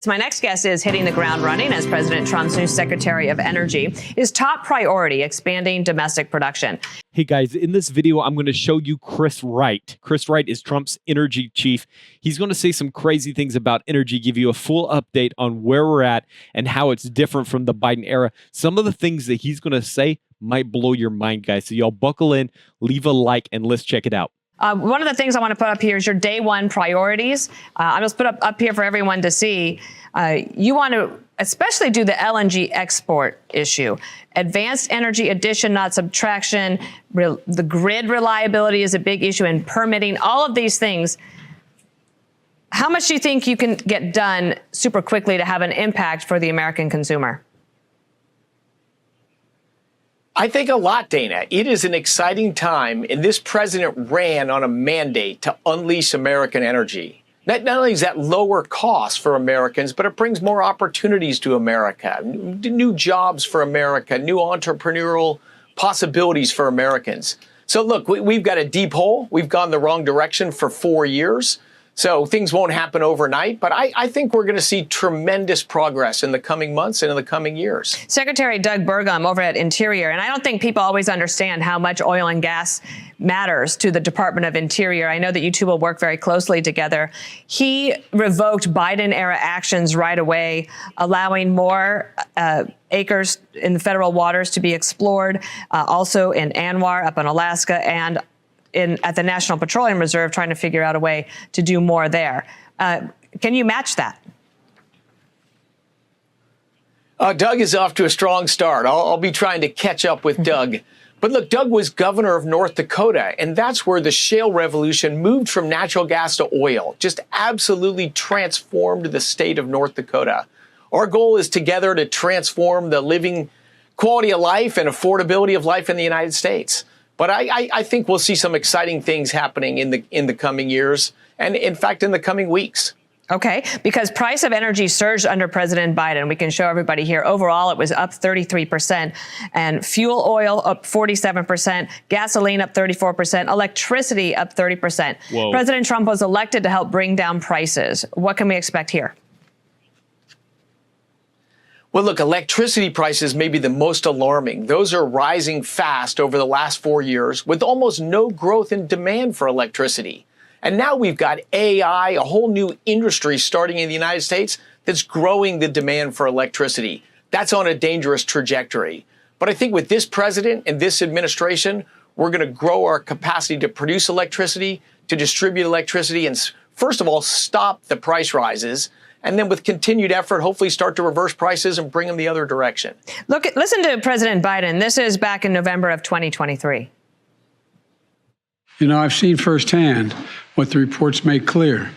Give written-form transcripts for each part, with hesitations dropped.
So my next guest is hitting the ground running as President Trump's new Secretary of Energy. His top priority, expanding domestic production. Hey guys, in this video, I'm going to show you Chris Wright. Chris Wright is Trump's energy chief. He's going to say some crazy things about energy, give you a full update on where we're at and how it's different from the Biden era. Some of the things that he's going to say might blow your mind, guys. So y'all buckle in, leave a like, and let's check it out. One of the things I want to put up here is your day one priorities. I'm just put up here for everyone to see. You want to especially do the LNG export issue. Advanced energy addition, not subtraction. The grid reliability is a big issue, and permitting, all of these things. How much do you think you can get done super quickly to have an impact for the American consumer? I think a lot, Dana. It is an exciting time, and this president ran on a mandate to unleash American energy. Not only is that lower cost for Americans, but it brings more opportunities to America, new jobs for America, new entrepreneurial possibilities for Americans. So look, we've got a deep hole. We've gone the wrong direction for 4 years. So things won't happen overnight, but I think we're going to see tremendous progress in the coming months and in the coming years. Secretary Doug Burgum over at Interior, and I don't think people always understand how much oil and gas matters to the Department of Interior. I know that you two will work very closely together. He revoked Biden-era actions right away, allowing more acres in the federal waters to be explored, also in ANWR up in Alaska, and at the National Petroleum Reserve, trying to figure out a way to do more there. Can you match that? Doug is off to a strong start. I'll be trying to catch up with Doug. But look, Doug was governor of North Dakota, and that's where the shale revolution moved from natural gas to oil, just absolutely transformed the state of North Dakota. Our goal is together to transform the living quality of life and affordability of life in the United States. But I think we'll see some exciting things happening in the coming years, and in fact, in the coming weeks. Okay, because price of energy surged under President Biden. We can show everybody here. Overall, it was up 33%, and fuel oil up 47%, gasoline up 34%, electricity up 30%. Whoa. President Trump was elected to help bring down prices. What can we expect here? Well, look, electricity prices may be the most alarming. Those are rising fast over the last 4 years with almost no growth in demand for electricity. And now we've got AI, a whole new industry starting in the United States that's growing the demand for electricity. That's on a dangerous trajectory. But I think with this president and this administration, we're going to grow our capacity to produce electricity, to distribute electricity, and first of all, stop the price rises. And then with continued effort, hopefully start to reverse prices and bring them the other direction. Listen to President Biden. This is back in November of 2023. You know, I've seen firsthand what the reports make clear,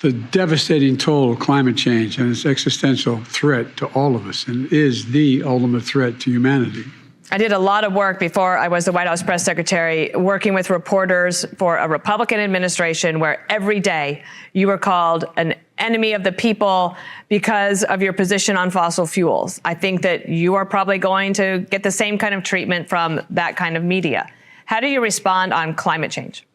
the devastating toll of climate change and its existential threat to all of us, and is the ultimate threat to humanity. I did a lot of work before I was the White House press secretary, working with reporters for a Republican administration where every day you were called an enemy of the people because of your position on fossil fuels. I think that you are probably going to get the same kind of treatment from that kind of media. How do you respond on climate change?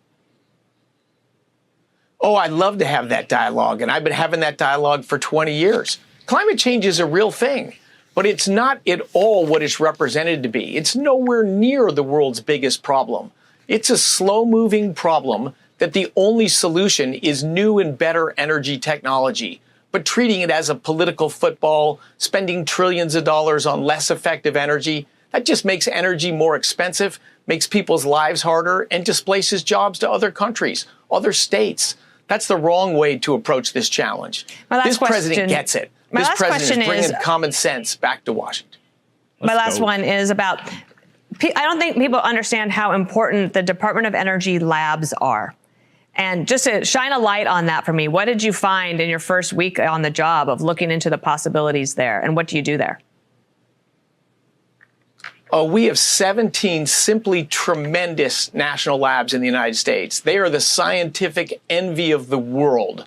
Oh, I'd love to have that dialogue, and I've been having that dialogue for 20 years. Climate change is a real thing. But it's not at all what it's represented to be. It's nowhere near the world's biggest problem. It's a slow-moving problem that the only solution is new and better energy technology. But treating it as a political football, spending trillions of dollars on less effective energy, that just makes energy more expensive, makes people's lives harder, and displaces jobs to other countries, other states. That's the wrong way to approach this challenge. This president gets it. This president is bringing common sense back to Washington. My last one is about, I don't think people understand how important the Department of Energy labs are. And just to shine a light on that for me, what did you find in your first week on the job of looking into the possibilities there? And what do you do there? We have 17 simply tremendous national labs in the United States. They are the scientific envy of the world.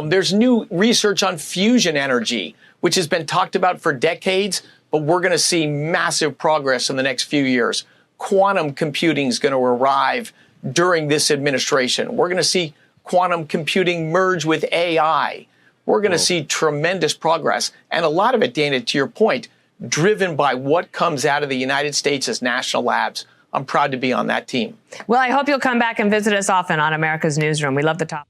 There's new research on fusion energy, which has been talked about for decades, but we're going to see massive progress in the next few years. Quantum computing is going to arrive during this administration. We're going to see quantum computing merge with AI. we're going to see tremendous progress. And a lot of it, Dana, to your point, driven by what comes out of the United States as national labs. I'm proud to be on that team. Well, I hope you'll come back and visit us often on America's Newsroom. We love the topic.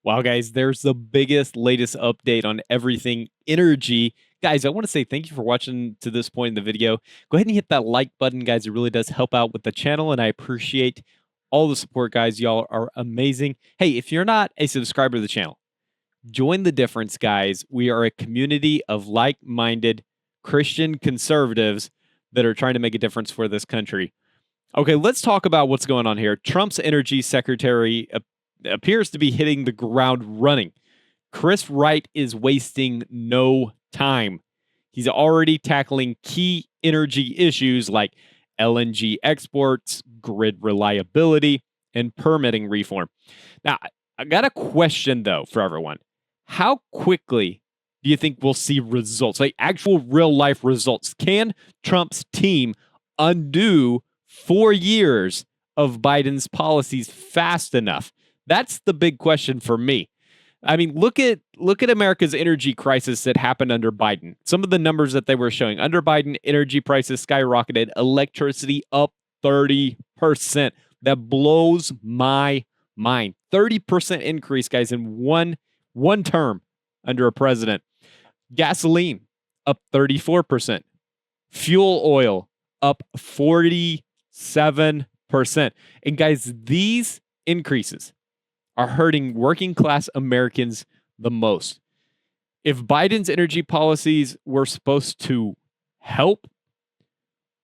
Wow, guys, there's the biggest, latest update on everything energy. Guys, I want to say thank you for watching to this point in the video. Go ahead and hit that like button, guys. It really does help out with the channel, and I appreciate all the support, guys. Y'all are amazing. Hey, if you're not a subscriber to the channel, join the difference, guys. We are a community of like-minded Christian conservatives that are trying to make a difference for this country. Okay, let's talk about what's going on here. Trump's energy secretary appears to be hitting the ground running. Chris Wright is wasting no time. He's already tackling key energy issues like LNG exports, grid reliability, and permitting reform. Now, I got a question, though, for everyone. How quickly do you think we'll see results, like actual real-life results? Can Trump's team undo 4 years of Biden's policies fast enough? That's the big question for me. I mean, look at America's energy crisis that happened under Biden. Some of the numbers that they were showing. Under Biden, energy prices skyrocketed, electricity up 30%. That blows my mind. 30% increase, guys, in one term under a president. Gasoline up 34%. Fuel oil up 47%. And guys, these increases are hurting working class Americans the most. If Biden's energy policies were supposed to help,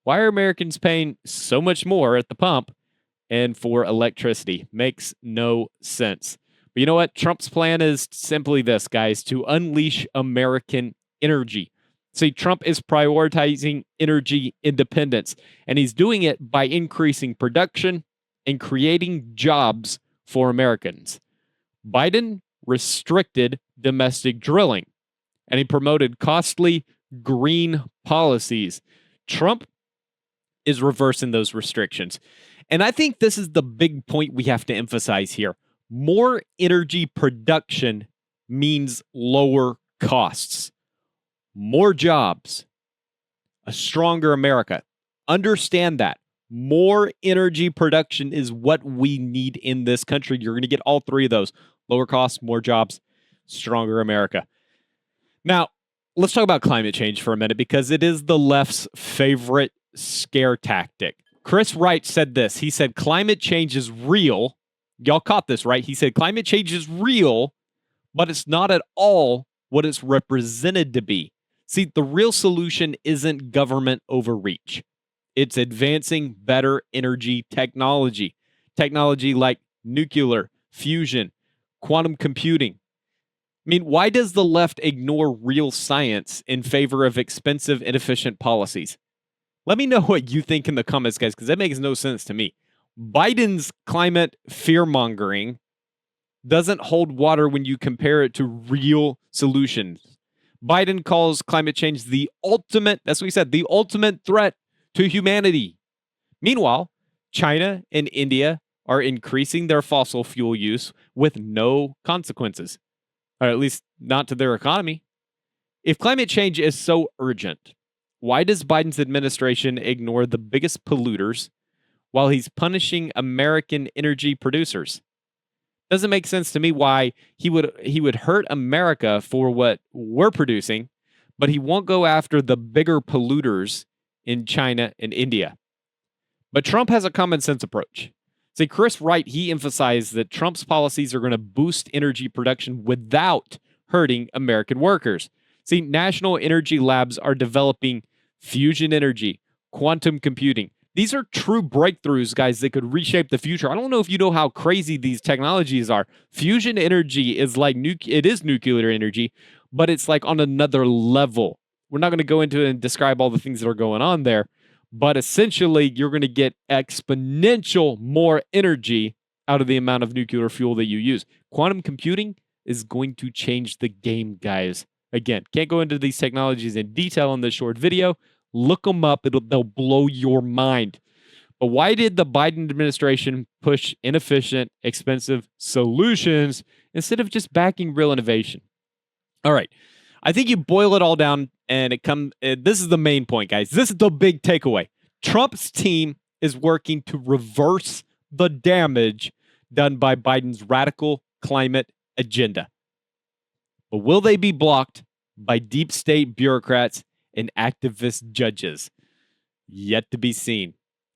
why are Americans paying so much more at the pump and for electricity? Makes no sense. But you know what? Trump's plan is simply this, guys, to unleash American energy. See, Trump is prioritizing energy independence, and he's doing it by increasing production and creating jobs for Americans. Biden restricted domestic drilling, and he promoted costly green policies. Trump is reversing those restrictions. And I think this is the big point we have to emphasize here. More energy production means lower costs, more jobs, a stronger America. Understand that. More energy production is what we need in this country. You're going to get all three of those. Lower costs, more jobs, stronger America. Now, let's talk about climate change for a minute because it is the left's favorite scare tactic. Chris Wright said this. He said, climate change is real. Y'all caught this, right? He said, climate change is real, but it's not at all what it's represented to be. See, the real solution isn't government overreach. It's advancing better energy technology. Technology like nuclear, fusion, quantum computing. I mean, why does the left ignore real science in favor of expensive, inefficient policies? Let me know what you think in the comments, guys, because that makes no sense to me. Biden's climate fear-mongering doesn't hold water when you compare it to real solutions. Biden calls climate change the ultimate, that's what he said, the ultimate threat to humanity. Meanwhile, China and India are increasing their fossil fuel use with no consequences, or at least not to their economy. If climate change is so urgent, why does Biden's administration ignore the biggest polluters while he's punishing American energy producers? Doesn't make sense to me why he would hurt America for what we're producing, but he won't go after the bigger polluters in China and India. But Trump has a common sense approach. See, Chris Wright, he emphasized that Trump's policies are going to boost energy production without hurting American workers. See, national energy labs are developing fusion energy, quantum computing. These are true breakthroughs, guys, that could reshape the future. I don't know if you know how crazy these technologies are. Fusion energy is like it is nuclear energy, but it's like on another level. We're not going to go into it and describe all the things that are going on there, but essentially you're going to get exponential more energy out of the amount of nuclear fuel that you use. Quantum computing is going to change the game, guys. Again, can't go into these technologies in detail in this short video. Look them up. They'll blow your mind. But why did the Biden administration push inefficient, expensive solutions instead of just backing real innovation? All right. I think you boil it all down and this is the main point, guys. This is the big takeaway. Trump's team is working to reverse the damage done by Biden's radical climate agenda. But will they be blocked by deep state bureaucrats and activist judges? Yet to be seen.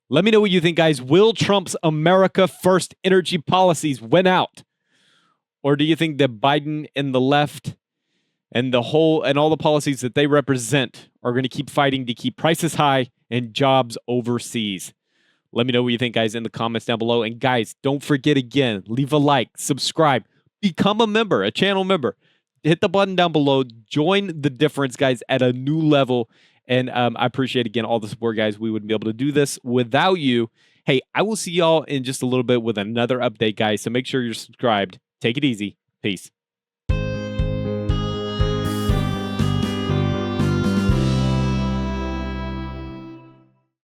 Let me know what you think, guys. Will Trump's America First energy policies win out? Or do you think that Biden and the left and all the policies that they represent are going to keep fighting to keep prices high and jobs overseas? Let me know what you think, guys, in the comments down below. And guys, don't forget again, leave a like, subscribe, become a member, a channel member. Hit the button down below. Join the difference, guys, at a new level. And I appreciate, again, all the support, guys. We wouldn't be able to do this without you. Hey, I will see y'all in just a little bit with another update, guys. So make sure you're subscribed. Take it easy. Peace.